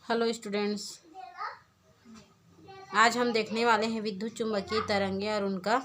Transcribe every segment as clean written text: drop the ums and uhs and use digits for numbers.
Hello students, आज हम देखने वाले हैं विद्युत चुम्बकीय तरंगें और उनका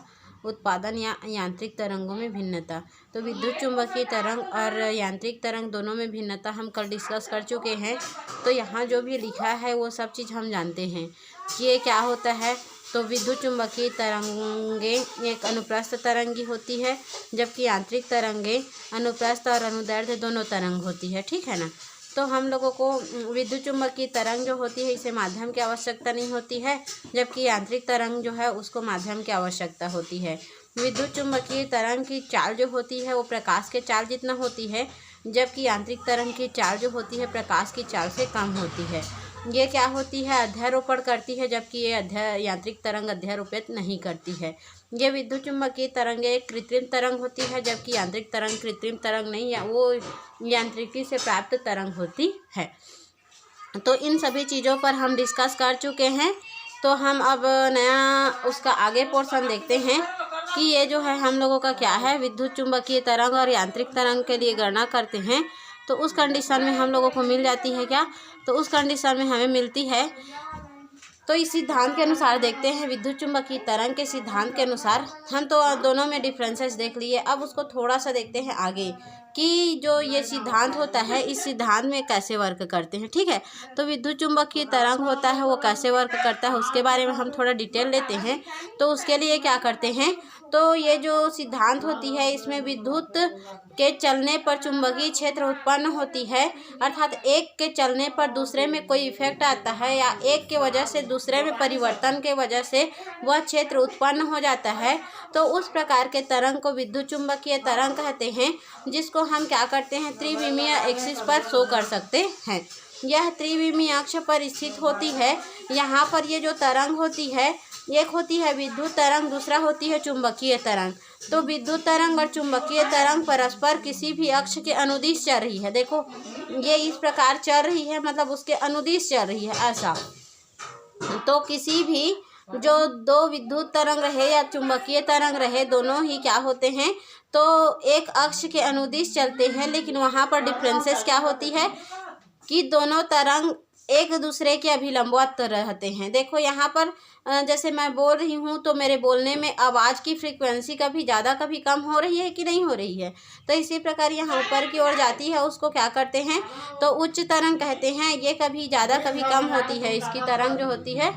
उत्पादन या यांत्रिक तरंगों में भिन्नता। तो विद्युत चुम्बकीय तरंग और यांत्रिक तरंग दोनों में भिन्नता हम कल डिस्कस कर चुके हैं। तो यहाँ जो भी लिखा है वो सब चीज़ हम जानते हैं कि ये क्या होता है। तो विद्युत चुम्बकीय तरंगें एक अनुप्रस्थ तरंगी होती है, जबकि यांत्रिक तरंगें अनुप्रस्थ और अनुदैर्ध्य दोनों तरंग होती है। ठीक है ना। तो हम लोगों को विद्युत चुम्बकीय तरंग जो होती है इसे माध्यम की आवश्यकता नहीं होती है, जबकि यांत्रिक तरंग जो है उसको माध्यम की आवश्यकता होती है। विद्युत चुम्बकीय तरंग की चाल जो होती है वो प्रकाश के चाल जितना होती है, जबकि यांत्रिक तरंग की चाल जो होती है प्रकाश की चाल से कम होती है। ये क्या होती है, अध्यारोपण करती है, जबकि ये यांत्रिक तरंग अध्यारोपित नहीं करती है। ये विद्युत चुम्बकीय तरंग एक कृत्रिम तरंग होती है, जबकि यांत्रिक तरंग कृत्रिम तरंग नहीं है, वो यांत्रिकी से प्राप्त तरंग होती है। तो इन सभी चीज़ों पर हम डिस्कस कर चुके हैं। तो हम अब नया उसका आगे पोर्शन देखते हैं कि ये जो है हम लोगों का क्या है, विद्युत चुम्बकीय तरंग और यांत्रिक तरंग के लिए गणना करते हैं। तो उस कंडीशन में हम लोगों को मिल जाती है क्या, तो उस कंडीशन में हमें मिलती है। तो इस सिद्धांत के अनुसार देखते हैं, विद्युत चुम्बकीय तरंग के सिद्धांत के अनुसार हम तो दोनों में डिफरेंसेस देख लिए। अब उसको थोड़ा सा देखते हैं आगे कि जो ये सिद्धांत होता है इस सिद्धांत में कैसे वर्क करते हैं। ठीक है। तो विद्युत चुम्बकीय तरंग होता है वो कैसे वर्क करता है उसके बारे में हम थोड़ा डिटेल लेते हैं। तो उसके लिए क्या करते हैं, तो ये जो सिद्धांत होती है इसमें विद्युत के चलने पर चुंबकीय क्षेत्र उत्पन्न होती है, अर्थात एक के चलने पर दूसरे में कोई इफेक्ट आता है या एक के वजह से दूसरे में परिवर्तन के वजह से वह क्षेत्र उत्पन्न हो जाता है। तो उस प्रकार के तरंग को विद्युत चुम्बकीय तरंग कहते हैं, जिसको हम क्या करते हैं, त्रिविमीय एक्सिस पर शो कर सकते हैं। यह त्रिविमीय अक्ष पर स्थित होती है। यहाँ पर ये जो तरंग होती है, एक होती है विद्युत तरंग, दूसरा होती है चुंबकीय तरंग। तो विद्युत तरंग और चुंबकीय तरंग परस्पर किसी भी अक्ष के अनुदिश चल रही है। देखो ये इस प्रकार चल रही है, मतलब उसके अनुदिश चल रही है ऐसा। तो किसी भी जो दो विद्युत तरंग रहे या चुंबकीय तरंग रहे, दोनों ही क्या होते हैं, तो एक अक्ष के अनुदिश चलते हैं। लेकिन वहाँ पर डिफरेंसेस क्या होती है कि दोनों तरंग एक दूसरे के अभिलंबवत रहते हैं। देखो यहाँ पर जैसे मैं बोल रही हूँ तो मेरे बोलने में आवाज़ की फ्रीक्वेंसी कभी ज़्यादा कभी कम हो रही है कि नहीं हो रही है। तो इसी प्रकार यहाँ ऊपर की ओर जाती है, उसको क्या करते हैं, तो उच्च तरंग कहते हैं। ये कभी ज़्यादा कभी कम होती है, इसकी तरंग जो होती है